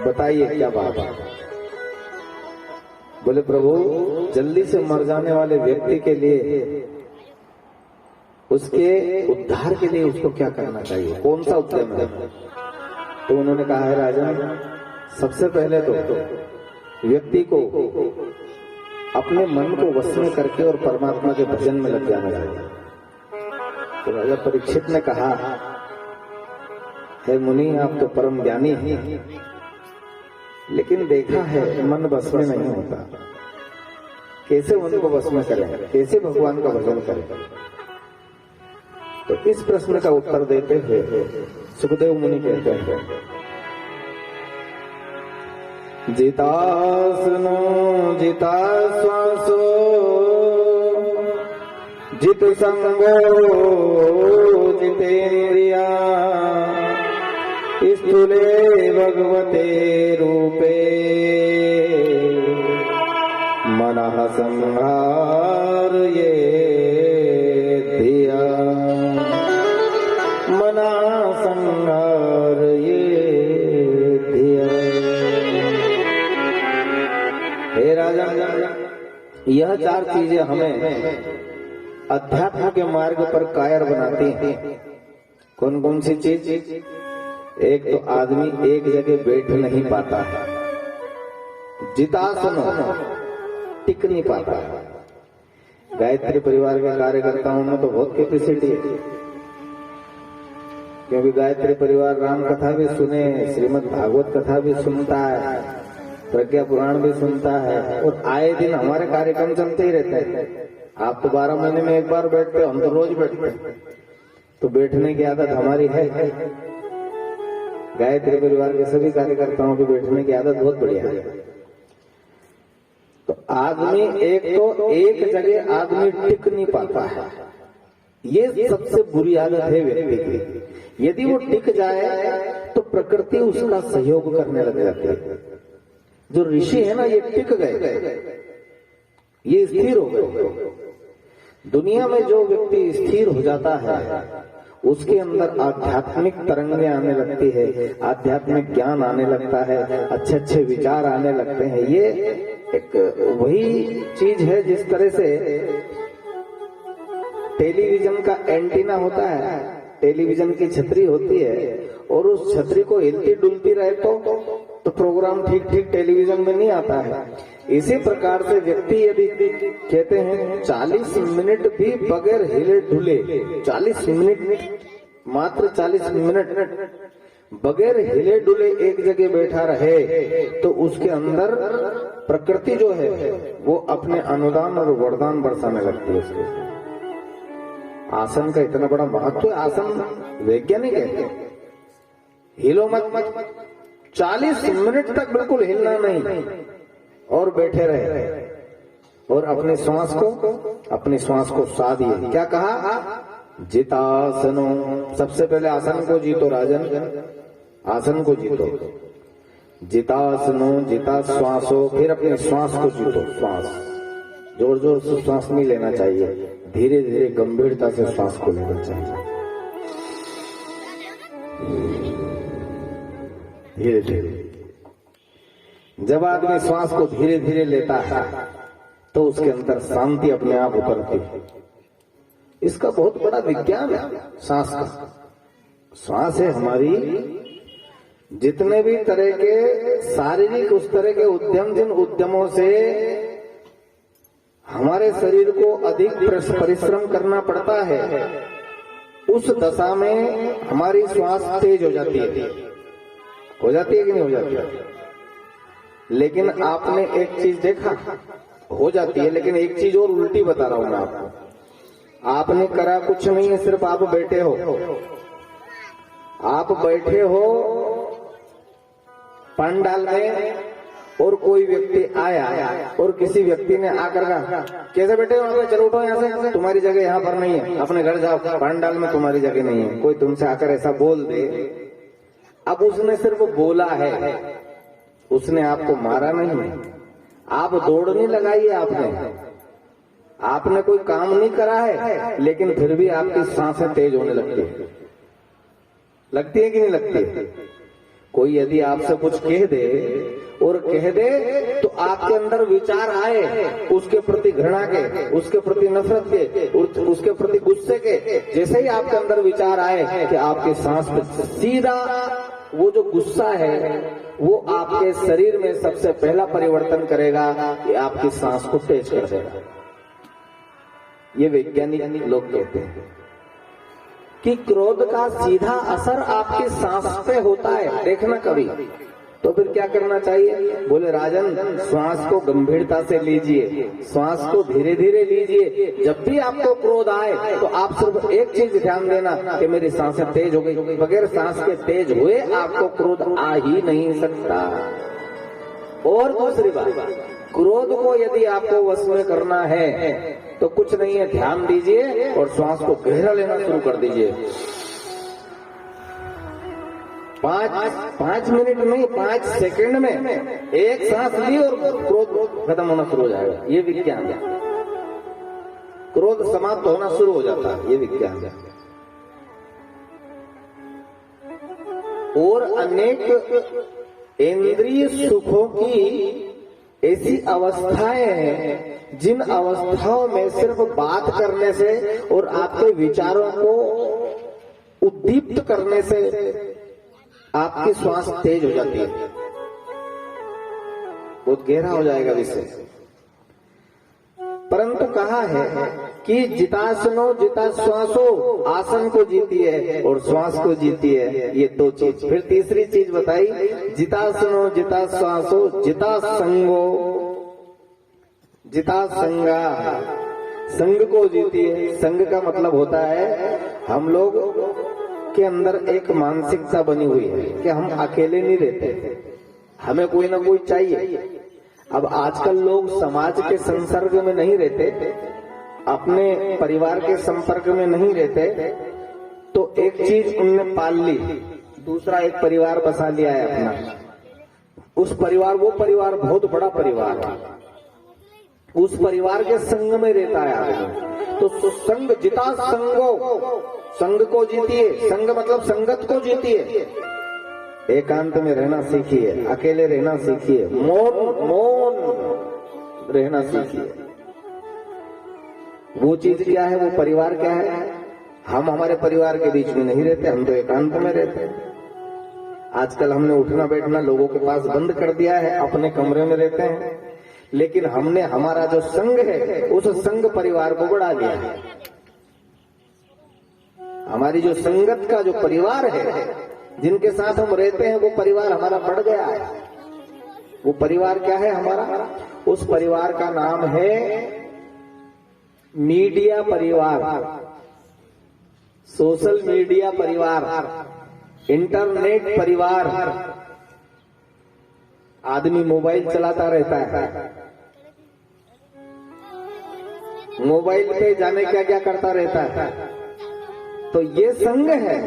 बताइए क्या बात है। बोले प्रभु, जल्दी से मर जाने वाले व्यक्ति के लिए, उसके उद्धार के लिए उसको क्या करना चाहिए, कौन सा उद्यम है? तो उन्होंने कहा है राजन, सबसे पहले तो व्यक्ति को अपने मन को वश में करके और परमात्मा के भजन में लग जाना चाहिए। तो राजा परीक्षित ने कहा, हे मुनि, आप तो परम ज्ञानी हैं, लेकिन देखा है मन बस में नहीं होता। कैसे मन को बस में करें, कैसे भगवान का भजन करें? तो इस प्रश्न का उत्तर देते हुए सुखदेव मुनि कहते हैं, जितासनो जिता श्वासो जित संगो जितेन्द्रिया स्थूले भगवते रूपे मनः संहार ये धिया, मनः संहार ये धिया। हे राजा, यह चार चीजें हमें अध्यात्म के मार्ग पर कायर बनाती हैं। कौन कौन सी चीज? एक तो आदमी एक जगह बैठ नहीं पाता है, जितासन टिक नहीं पाता है। गायत्री परिवार के कार्यकर्ताओं में तो बहुत कैपेसिटी है, क्योंकि गायत्री परिवार राम कथा भी सुने, श्रीमद् भागवत कथा भी सुनता है, प्रज्ञा पुराण भी सुनता है, और आए दिन हमारे कार्यक्रम चलते ही रहते हैं। आप तो 12 महीने में एक बार बैठते हो, हम तो रोज बैठते हैं। तो बैठने की आदत हमारी है। गायत्री परिवार के सभी कार्यकर्ताओं की बैठने की आदत बहुत बढ़िया है। तो आदमी एक जगह आदमी टिक नहीं पाता है, ये सबसे बुरी आदत है व्यक्ति की। यदि वो टिक जाए तो प्रकृति उसका सहयोग करने लग जाती है। जो ऋषि है ना, ये टिक गए, ये स्थिर हो गए। दुनिया में जो व्यक्ति स्थिर हो जाता है, उसके अंदर आध्यात्मिक तरंगें आने लगती है, आध्यात्मिक ज्ञान आने लगता है, अच्छे अच्छे विचार आने लगते हैं। ये एक वही चीज है जिस तरह से टेलीविजन का एंटीना होता है, टेलीविजन की छतरी होती है, और उस छतरी को हिलती डुलती रहे तो प्रोग्राम ठीक ठीक टेलीविजन में नहीं आता है। इसी प्रकार से व्यक्ति यदि कहते हैं 40 मिनट भी बगैर हिले डुले, 40 मिनट, मात्र 40 मिनट बगैर हिले डुले एक जगह बैठा रहे, तो उसके अंदर प्रकृति जो है वो अपने अनुदान और वरदान बरसाने लगती है उसके। आसन का इतना बड़ा महत्व है। आसन वैज्ञानिक है, हिलो मत, 40 मिनट तक बिल्कुल हिलना नहीं और बैठे रहे, और अपने श्वास को साधिए। क्या कहा? जितासनो। सबसे पहले आसन को जीतो राजन, आसन को जीतो। जितासनो जिता श्वासो, फिर अपने श्वास को जीतो। श्वास जोर जोर से श्वास नहीं लेना चाहिए, धीरे धीरे गंभीरता से श्वास को लेना चाहिए, धीरे धीरे। जब आदमी श्वास को धीरे धीरे लेता है तो उसके अंदर शांति अपने आप उतरती है। इसका बहुत बड़ा विज्ञान है सांस का। श्वास है हमारी, जितने भी तरह के शारीरिक उस तरह के उद्यम, जिन उद्यमों से हमारे शरीर को अधिक परिश्रम करना पड़ता है, उस दशा में हमारी श्वास तेज हो जाती है। हो जाती है कि नहीं हो जाती है? लेकिन आपने एक चीज देखा, हो जाती है, लेकिन एक चीज और उल्टी बता रहा हूं मैं आपको। आपने करा कुछ नहीं है, सिर्फ आप बैठे हो। आप बैठे हो पंडाल में, और कोई व्यक्ति आया और किसी व्यक्ति ने आकर कहा, कैसे बैठे हो? चलो उठो यहाँ से, तुम्हारी जगह यहाँ पर नहीं है, अपने घर जाओ, पंडाल में तुम्हारी जगह नहीं है। कोई तुमसे आकर ऐसा बोल दे। अब उसने सिर्फ बोला है, उसने आपको मारा नहीं, आप दौड़ नहीं लगाई है, आपने कोई काम नहीं करा है, लेकिन फिर भी आपकी सांसें तेज होने लगती है कि नहीं लगती है? कोई यदि आपसे कुछ कह दे और कह दे तो आपके अंदर विचार आए उसके प्रति घृणा के, उसके प्रति नफरत के, उसके प्रति गुस्से के, जैसे ही आपके अंदर विचार आए कि आपके सांस पे सीधा वो जो गुस्सा है वो आपके शरीर में सबसे पहला परिवर्तन करेगा कि आपकी सांस को तेज कर देगा। ये वैज्ञानिक लोग कहते हैं कि क्रोध का सीधा असर आपकी सांस पे होता है, देखना कभी। तो फिर क्या करना चाहिए? बोले राजन, श्वास को गंभीरता से लीजिए, श्वास को धीरे धीरे लीजिए। जब भी आपको क्रोध आए तो आप सिर्फ एक चीज ध्यान देना कि मेरी सांसें तेज हो गई। बगैर सांस के तेज हुए आपको क्रोध आ ही नहीं सकता। और दूसरी बात, क्रोध को यदि आपको वश में करना है तो कुछ नहीं है, ध्यान दीजिए और श्वास को गहरा लेना शुरू कर दीजिए। 5 मिनट नहीं, 5 सेकंड में एक सांस ली और क्रोध खत्म होना शुरू हो जाएगा। ये विज्ञान है। क्रोध समाप्त होना शुरू हो जाता है, ये विज्ञान है। और अनेक इंद्रिय सुखों की ऐसी अवस्थाएं हैं जिन अवस्थाओं में सिर्फ बात करने से और आपके विचारों को उद्दीप्त करने से आपकी श्वास तेज हो जाती है, बहुत गहरा हो जाएगा विषय। परंतु कहा है कि जितासनो जिता श्वासो, आसन को जीती है और श्वास को जीती है, ये 2 चीज। फिर तीसरी चीज बताई, जितासनो जिता श्वासो जिता संगो, जिता संगा, संग को जीती है। संग का मतलब होता है हम लोग के अंदर एक मानसिकता बनी हुई है कि हम अकेले नहीं रहते, हमें कोई ना कोई चाहिए। अब आजकल लोग समाज के संसर्ग में नहीं रहते, अपने परिवार के संपर्क में नहीं रहते, तो एक चीज उनने पाल ली, दूसरा एक परिवार बसा लिया है अपना। उस परिवार, वो परिवार बहुत बड़ा परिवार है, उस परिवार के संग में रहता है आदमी। तो संग जिता संगो, संग को जीतिए। संग मतलब संगत को जीतिए। एकांत में रहना सीखिए, अकेले रहना सीखिए, मौन रहना सीखिए। वो चीज क्या है, वो परिवार क्या है? हम हमारे परिवार के बीच में नहीं रहते, हम तो एकांत में रहते हैं। आजकल हमने उठना बैठना लोगों के पास बंद कर दिया है, अपने कमरे में रहते हैं। लेकिन हमने हमारा जो संघ है उस संघ परिवार को बढ़ा दिया है। हमारी जो संगत का जो परिवार है, जिनके साथ हम रहते हैं, वो परिवार हमारा बढ़ गया है। वो परिवार क्या है हमारा? उस परिवार का नाम है मीडिया परिवार, सोशल मीडिया परिवार, इंटरनेट परिवार। आदमी मोबाइल चलाता रहता है, मोबाइल पे जाने क्या क्या करता रहता है, तो ये संग है।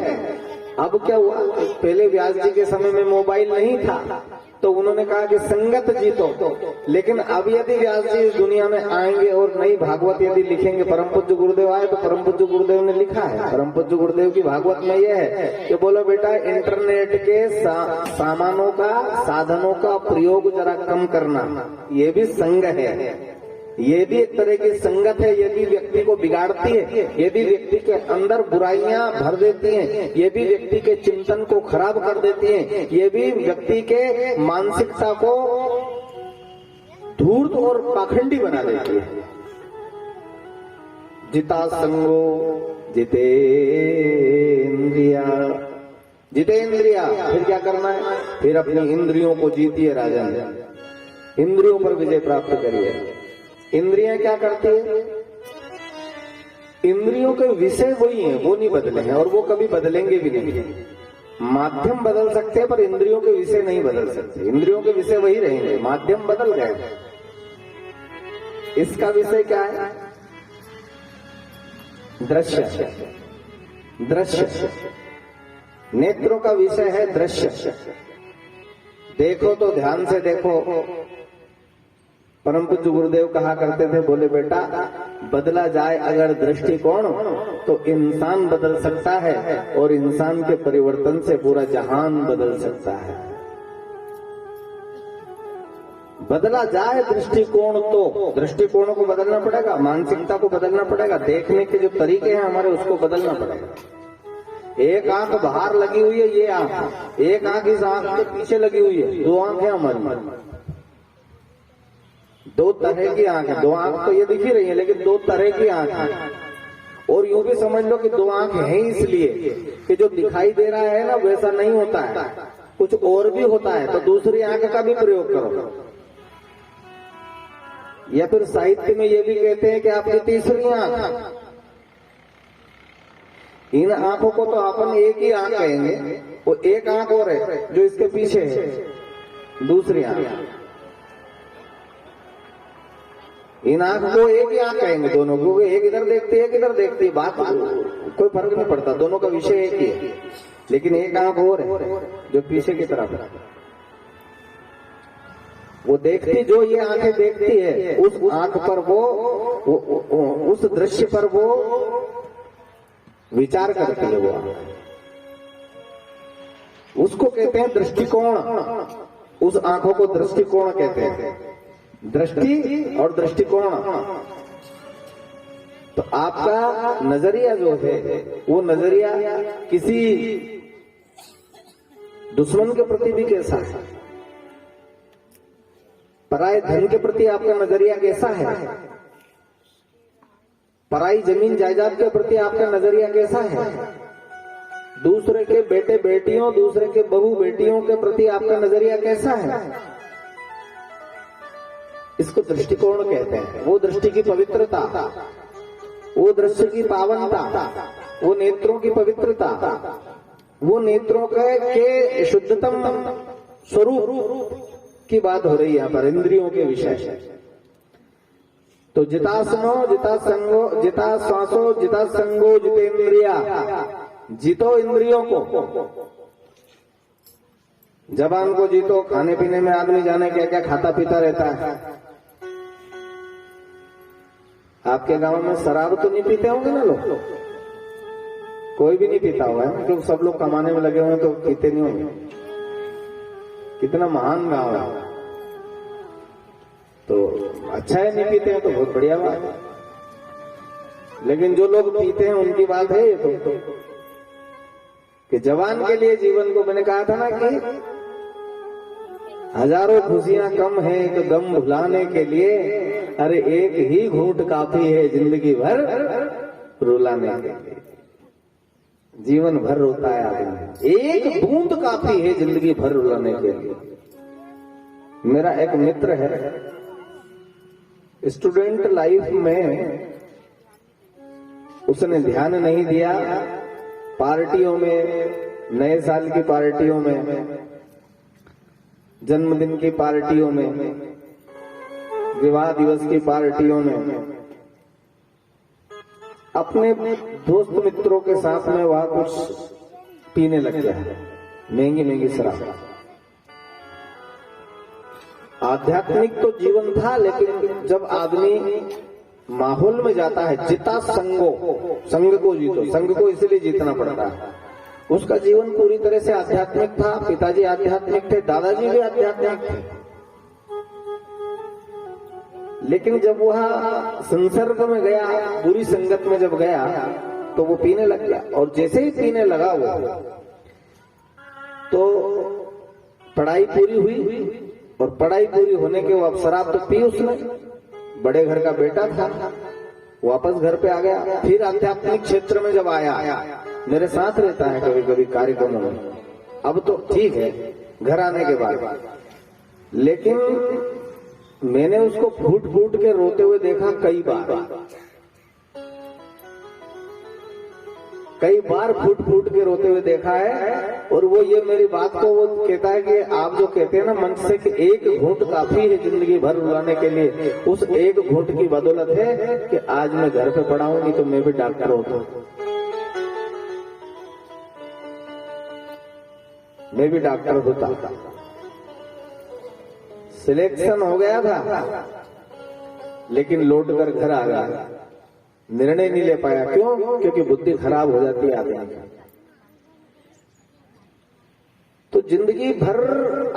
अब क्या हुआ, पहले व्यास जी के समय में मोबाइल नहीं था तो उन्होंने कहा कि संगत जीतो। लेकिन अब यदि व्यास जी इस दुनिया में आएंगे और नई भागवत यदि लिखेंगे, परम पूज्य गुरुदेव आए तो परम पूज्य गुरुदेव ने लिखा है, परम पूज्य गुरुदेव की भागवत में यह है कि बोलो बेटा, इंटरनेट के सामानों का, साधनों का प्रयोग जरा कम करना। ये भी संग है, ये भी एक तरह की संगत है। ये भी व्यक्ति को बिगाड़ती है, ये भी व्यक्ति के अंदर बुराइयां भर देती हैं, ये भी व्यक्ति के चिंतन को खराब कर देती हैं, ये भी व्यक्ति के मानसिकता को धूर्त और पाखंडी बना देती है। जिता संगो जितेंद्रिया, जितेंद्रिया। फिर क्या करना है? फिर अपनी इंद्रियों को जीतिए राजन, इंद्रियों पर विजय प्राप्त करिए। इंद्रियां क्या करती है? इंद्रियों के विषय वही हैं, वो नहीं बदले हैं और वो कभी बदलेंगे भी नहीं। माध्यम बदल सकते हैं पर इंद्रियों के विषय नहीं बदल सकते। इंद्रियों के विषय वही रहेंगे, माध्यम बदल गए। इसका विषय क्या है? दृश्य, दृश्य। नेत्रों का विषय है दृश्य। देखो तो ध्यान से देखो, परम पूज्य गुरुदेव कहा करते थे, बोले बेटा बदला जाए अगर दृष्टिकोण तो इंसान बदल सकता है और इंसान के परिवर्तन से पूरा जहान बदल सकता है। बदला जाए दृष्टिकोण तो दृष्टिकोण को बदलना पड़ेगा, मानसिकता को बदलना पड़ेगा, देखने के जो तरीके हैं हमारे उसको बदलना पड़ेगा। एक आंख बाहर लगी हुई है, ये आंख, एक आंख इस आंख के पीछे लगी हुई है, दो आंख है हमारी, दो तरह की आंख है। दो आंख तो ये दिख ही रही है लेकिन दो तरह की आंख है। और यूं भी समझ लो कि दो आंख है इसलिए कि जो दिखाई दे रहा है ना वैसा नहीं होता है, कुछ और भी होता है, तो दूसरी आंख का भी प्रयोग करो। या फिर साहित्य में ये भी कहते हैं कि आपकी तीसरी आंख। इन आंखों को तो अपन एक ही आंख कहेंगे, वो एक आंख और है जो इसके पीछे है, दूसरी आंख। इन आंख को एक ही आंख कहेंगे दोनों को, एक इधर देखती है एक इधर देखती है, बात कोई फर्क नहीं पड़ता, दोनों का विषय एक ही है। लेकिन एक आंख और है जो पीछे की तरफ है, वो देखती, जो ये आंखें देखती है उस आंख पर वो उस दृश्य पर वो विचार करती है, वो उसको कहते हैं दृष्टिकोण। उस आंखों को दृष्टिकोण कहते हैं, दृष्टि और दृष्टिकोण। तो आपका नजरिया जो है वो नजरिया किसी दुश्मन के प्रति भी कैसा है, पराये धन के प्रति आपका नजरिया कैसा है, पराई जमीन जायदाद के प्रति आपका नजरिया कैसा है, दूसरे के बेटे बेटियों, दूसरे के बहू बेटियों के प्रति आपका नजरिया कैसा है, इसको दृष्टिकोण कहते हैं। वो दृष्टि की पवित्रता, वो दृश्य की पावनता, वो नेत्रों की पवित्रता, वो नेत्रों के शुद्धतम स्वरूप की बात हो रही है यहाँ पर, इंद्रियों के विषय। तो जितासनो जितासंगो जिताश्वासो जितासंगो जितेंद्रिया, जीतो इंद्रियों को, जबान को जीतो। खाने पीने में आदमी जाने क्या क्या खाता पीता रहता है। आपके गांव में शराब तो नहीं पीते होंगे ना लोग, कोई भी नहीं पीता हुआ है क्योंकि सब लोग कमाने में लगे हुए हैं तो पीते नहीं होंगे। कितना महान गांव है, तो अच्छा है नहीं पीते हैं तो बहुत बढ़िया बात है। लेकिन जो लोग पीते हैं उनकी बात है ये तो कि जवान के लिए जीवन को, मैंने कहा था ना कि हजारों खुशियां कम है एक गम भुलाने के लिए, अरे एक ही घूंट काफी है जिंदगी भर रुलाने के लिए। जीवन भर रोता है आदमी, एक बूंद काफी है जिंदगी भर रुलाने के लिए। मेरा एक मित्र है, स्टूडेंट लाइफ में उसने ध्यान नहीं दिया, पार्टियों में, नए साल की पार्टियों में, जन्मदिन की पार्टियों में, विवाह दिवस की पार्टियों में, अपने दोस्त मित्रों के साथ में वह कुछ पीने लग गया, महंगी महंगी शराब। आध्यात्मिक तो जीवन था, लेकिन जब आदमी माहौल में जाता है, जिता संगो, संग को जीतो, संग को इसलिए जीतना पड़ता है। उसका जीवन पूरी तरह से आध्यात्मिक था, पिताजी आध्यात्मिक थे, दादाजी भी आध्यात्मिक थे। लेकिन जब वह संसर्ग में गया, बुरी संगत में जब गया तो वो पीने लग गया। और जैसे ही पीने लगा वो, तो पढ़ाई पूरी हुई, और पढ़ाई पूरी होने के बाद शराब तो पी उसने, बड़े घर का बेटा था, वापस घर पे आ गया। फिर आध्यात्मिक क्षेत्र में जब आया, मेरे साथ रहता है कभी कभी कार्यक्रमों में, अब तो ठीक है घर आने के बाद, लेकिन मैंने उसको फूट फूट के रोते हुए देखा कई बार फूट फूट के रोते हुए देखा है। और वो ये मेरी बात को वो कहता है कि आप जो कहते हैं ना मंच से कि एक घूंट काफी है जिंदगी भर रुलाने के लिए, उस एक घूंट की बदौलत है कि आज मैं घर पे पड़ा हूं, नहीं तो मैं भी डॉक्टर होता, मैं भी डॉक्टर होता। सिलेक्शन हो गया था लेकिन लौट कर घर आ गया, निर्णय नहीं ले पाया। क्यों? क्योंकि बुद्धि खराब हो जाती है आदमी की। तो जिंदगी भर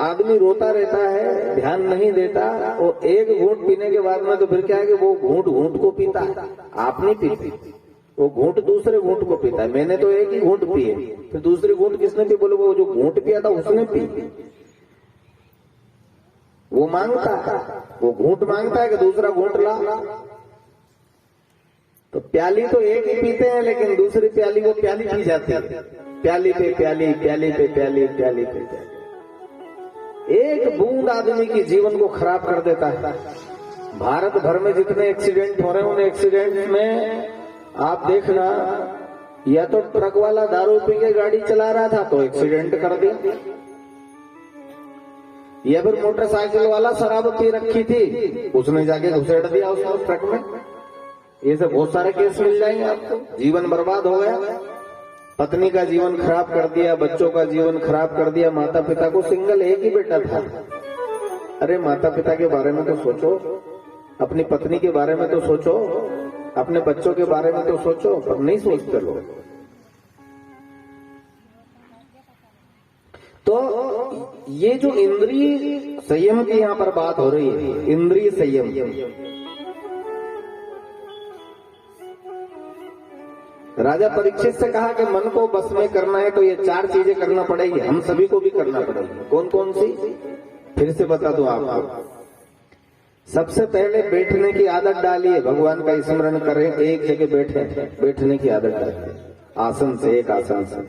आदमी रोता रहता है, ध्यान नहीं देता, और एक घूंट पीने के बाद में तो फिर क्या है कि वो घूंट घूंट को पीता है, आप नहीं पीते, वो घूंट दूसरे घूंट को पीता है। मैंने तो एक ही घूंट पिए, फिर दूसरी घूंट किसने पी? बोले वो जो घूंट पिया था उसने पी। वो मांगता है, वो घूंट मांगता है कि दूसरा घूंट ला। तो प्याली तो एक ही पीते हैं, लेकिन दूसरी प्याली वो प्याली पी जाती है। प्याली पे प्याली, प्याली पे प्याली, प्याली पे प्याली। एक बूंद आदमी की जीवन को खराब कर देता है। भारत भर में जितने एक्सीडेंट हो रहे हैं, उन एक्सीडेंट में आप देखना, या तो ट्रक वाला दारू पी के गाड़ी चला रहा था तो एक्सीडेंट कर दिया, या फिर मोटरसाइकिल वाला शराब पी रखी थी, उसने जाके घुसेड़ दिया उस ट्रक में। ये सब बहुत सारे केस मिल जाएंगे आपको। जीवन बर्बाद हो गया, पत्नी का जीवन खराब कर दिया, बच्चों का जीवन खराब कर दिया, माता पिता को, सिंगल एक ही बेटा था। अरे माता पिता के बारे में तो सोचो, अपनी पत्नी के बारे में तो सोचो, अपने बच्चों के बारे में तो सोचो, पर नहीं सोचते लोग। तो ये जो इंद्रिय संयम की यहाँ पर बात हो रही है, इंद्रिय संयम, राजा परीक्षित से कहा कि मन को बस में करना है तो ये 4 चीजें करना पड़ेगी, हम सभी को भी करना पड़ेगी। कौन कौन सी? फिर से बता दूं आपको। सबसे पहले बैठने की आदत डालिए, भगवान का स्मरण करें, एक जगह बैठने की आदत डालिए, आसन से, एक आसन से।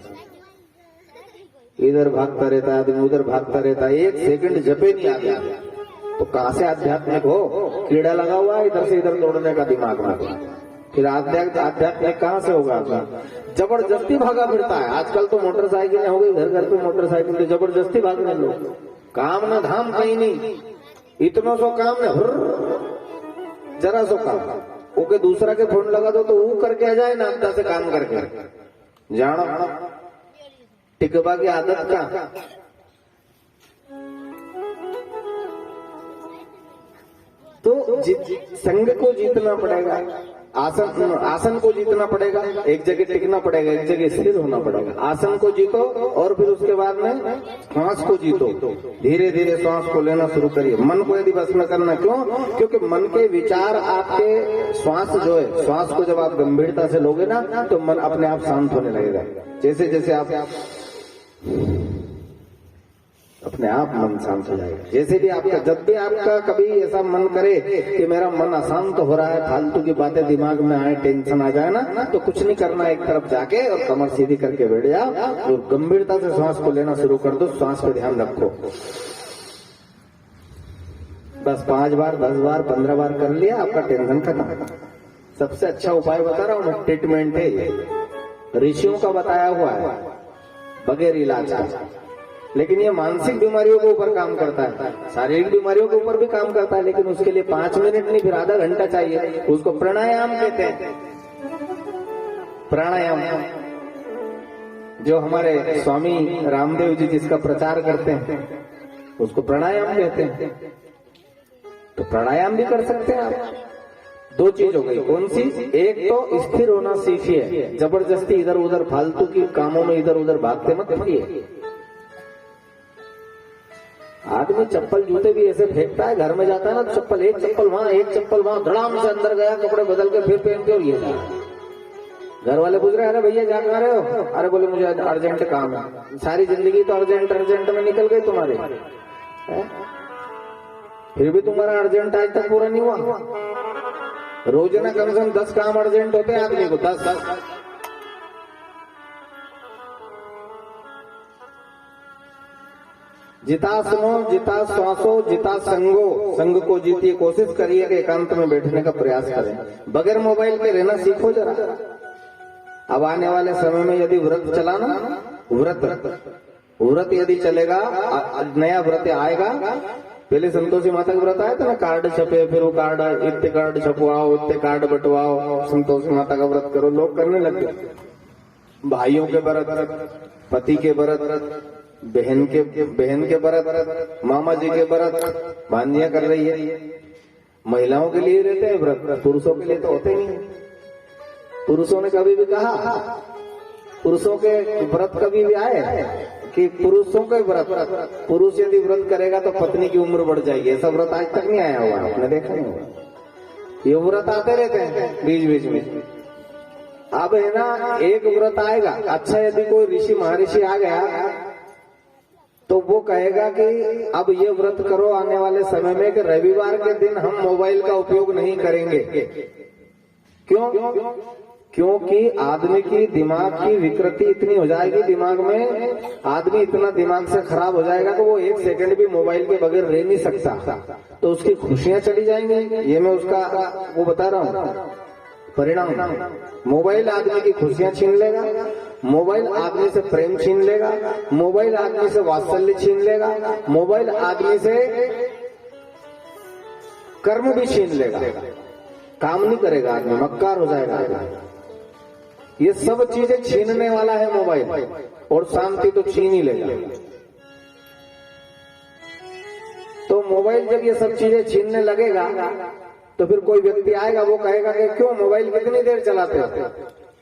इधर भागता रहता है आदमी, उधर भागता रहता है, 1 सेकंड जपे नहीं आदमी, तो कहां से आध्यात्मिक हो? कीड़ा लगा हुआ है इधर से इधर दौड़ने का दिमाग में, फिर आध्यात्मिक कहां से होगा? जबरदस्ती भागा फिरता है। आजकल तो मोटरसाइकिलें हो गई, घर घर पे मोटरसाइकिल, जबरदस्ती भागने लोग, काम ना धाम कहीं नहीं, इतना सो काम ने जरा सो काम ओके, दूसरा के फोन लगा दो तो वो करके आ जाए ना, अंदर से काम करके जानो टिकबा की आदत का। तो संग को जीतना पड़ेगा, आसन को जीतना पड़ेगा, एक जगह टिकना पड़ेगा, एक जगह स्थिर होना पड़ेगा। आसन को जीतो और फिर उसके बाद में श्वास को जीतो, धीरे धीरे श्वास को लेना शुरू करिए। मन को यदि बस में करना, क्यों? क्योंकि मन के विचार आपके श्वास जो है, श्वास को जब आप गंभीरता से लोगे ना तो मन अपने आप शांत होने लगेगा। जैसे जैसे आप अपने आप मन शांत हो जाएगा। जैसे भी आपका, जब भी आपका कभी ऐसा मन करे कि मेरा मन अशांत हो रहा है, फालतू की बातें दिमाग में आए, टेंशन आ जाए ना, तो कुछ नहीं करना, एक तरफ जाके और कमर सीधी करके बैठ जाओ और गंभीरता से सांस को लेना शुरू कर दो। सांस पे ध्यान रखो, बस 5 बार, 10 बार, 15 बार कर लिया, आपका टेंशन खत्म। सबसे अच्छा उपाय बता रहा हूँ, ट्रीटमेंट है ये, ऋषियों का बताया हुआ है, बगैर इलाज का। लेकिन ये मानसिक बीमारियों के ऊपर काम करता है, शारीरिक बीमारियों के ऊपर भी काम करता है, लेकिन उसके लिए 5 मिनट नहीं, फिर आधा घंटा चाहिए। उसको प्राणायाम कहते हैं। प्राणायाम जो हमारे स्वामी रामदेव जी जिसका प्रचार करते हैं, उसको प्राणायाम कहते हैं। तो प्राणायाम भी कर सकते हैं आप। 2 चीज हो गई, कौन सी? एक तो स्थिर होना सीखिए, जबरदस्ती इधर उधर फालतू की कामों में इधर उधर भागते मत रहिए। आदमी चप्पल जूते भी ऐसे फेंकता है, घर में जाता है ना, चप्पल, एक चप्पल वहां, एक चप्पल वहां, धड़ाम से अंदर गया, कपड़े बदल के फिर पहन के, और ये घर वाले पूछ रहे, अरे भैया जा कहाँ रहे हो? अरे बोले मुझे अर्जेंट काम है। सारी जिंदगी तो अर्जेंट में निकल गई तुम्हारी, फिर भी तुम्हारा अर्जेंट आज तक पूरा नहीं हुआ। रोजाना कम से कम 10 काम अर्जेंट होते हैं आदमी को, 10। जिता सुनो, जिता श्वासो, जिता संगो, संग को जीतिए। कोशिश करिए कि एकांत में बैठने का प्रयास करें, बगैर मोबाइल के रहना सीखो जरा। अब आने वाले समय में यदि व्रत चलाना, व्रत यदि चलेगा, नया व्रत आएगा। पहले संतोषी माता का व्रत आया था ना, कार्ड छपे, फिर वो कार्ड, इतने कार्ड छपवाओ, इतने कार्ड बंटवाओ, संतोषी माता का व्रत करो, लोग करने लगे। भाइयों के व्रत, पति के व्रत, बहन के व्रत, मामा जी के व्रत, भांजियां कर रही है। महिलाओं के लिए रहते हैं व्रत, पुरुषों के लिए तो होते नहीं। पुरुषों ने कभी भी कहा, पुरुषों के व्रत कभी भी आए कि पुरुषों के व्रत, पुरुष यदि व्रत करेगा तो पत्नी की उम्र बढ़ जाएगी, ऐसा व्रत आज तक नहीं आया हुआ, आपने देखा नहीं होगा। ये व्रत आते रहते हैं बीच बीच में। अब है ना, एक व्रत आएगा, अच्छा यदि कोई ऋषि महर्षि आ गया तो वो कहेगा कि अब ये व्रत करो आने वाले समय में कि रविवार के दिन हम मोबाइल का उपयोग नहीं करेंगे। क्यों? क्योंकि आदमी की दिमाग की विकृति इतनी हो जाएगी, दिमाग में आदमी इतना दिमाग से खराब हो जाएगा कि वो एक सेकंड भी मोबाइल के बगैर रह नहीं सकता, तो उसकी खुशियां चली जाएंगी। ये मैं उसका वो बता रहा हूँ परिणाम। मोबाइल आदमी की खुशियां छीन लेगा, मोबाइल आदमी से प्रेम छीन लेगा, मोबाइल आदमी से वात्सल्य छीन लेगा, मोबाइल आदमी से कर्म भी छीन लेगा, काम नहीं करेगा आदमी, मक्कार हो जाएगा आदमी। ये सब चीजें छीनने वाला है मोबाइल, और शांति तो छीन ही लेगा। तो मोबाइल जब ये सब चीजें छीनने लगेगा तो फिर कोई व्यक्ति आएगा, वो कहेगा कि क्यों मोबाइल कितनी देर चलाते हो?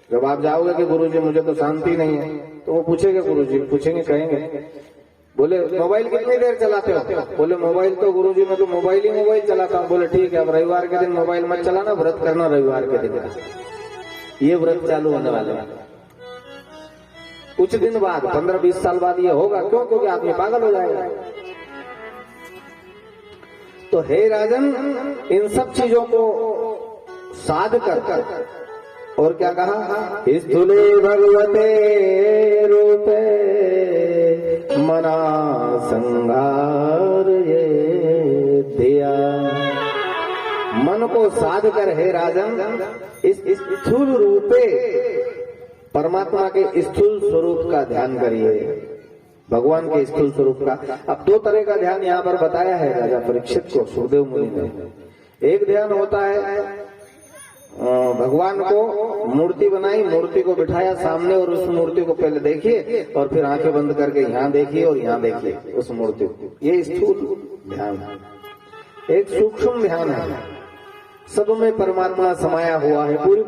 जब आप जाओगे कि गुरुजी मुझे तो शांति नहीं है, तो वो पूछेंगे, गुरुजी पूछेंगे, कहेंगे, बोले मोबाइल कितनी देर चलाते हो? बोले मोबाइल तो गुरुजी मैं तो मोबाइल ही मोबाइल चलाता हूँ। बोले ठीक है, अब रविवार के दिन मोबाइल मत चलाना, व्रत करना रविवार के दिन। ये व्रत चालू होने वाले हैं कुछ दिन बाद, 15-20 साल बाद ये होगा। क्यों? क्योंकि आदमी पागल हो जाएगा। तो हे राजन, इन सब चीजों को साध कर और क्या कहा, स्थूले भगवते रूपे मना संघार ये दिया। मन को साध कर हे राजन इस स्थूल रूपे परमात्मा के स्थूल स्वरूप का ध्यान करिए, भगवान के स्थूल स्वरूप का। अब दो तरह का ध्यान यहाँ पर बताया है राजा परीक्षित को सुखदेव मुनि ने। एक ध्यान होता है भगवान को मूर्ति बनाई, मूर्ति को बिठाया सामने और उस मूर्ति को पहले देखिए और फिर आंखें बंद करके यहाँ देखिए और यहाँ देखिए उस मूर्ति को। ये स्थूल ध्यान है। एक सूक्ष्म ध्यान है, सब में परमात्मा समाया हुआ है, पूरी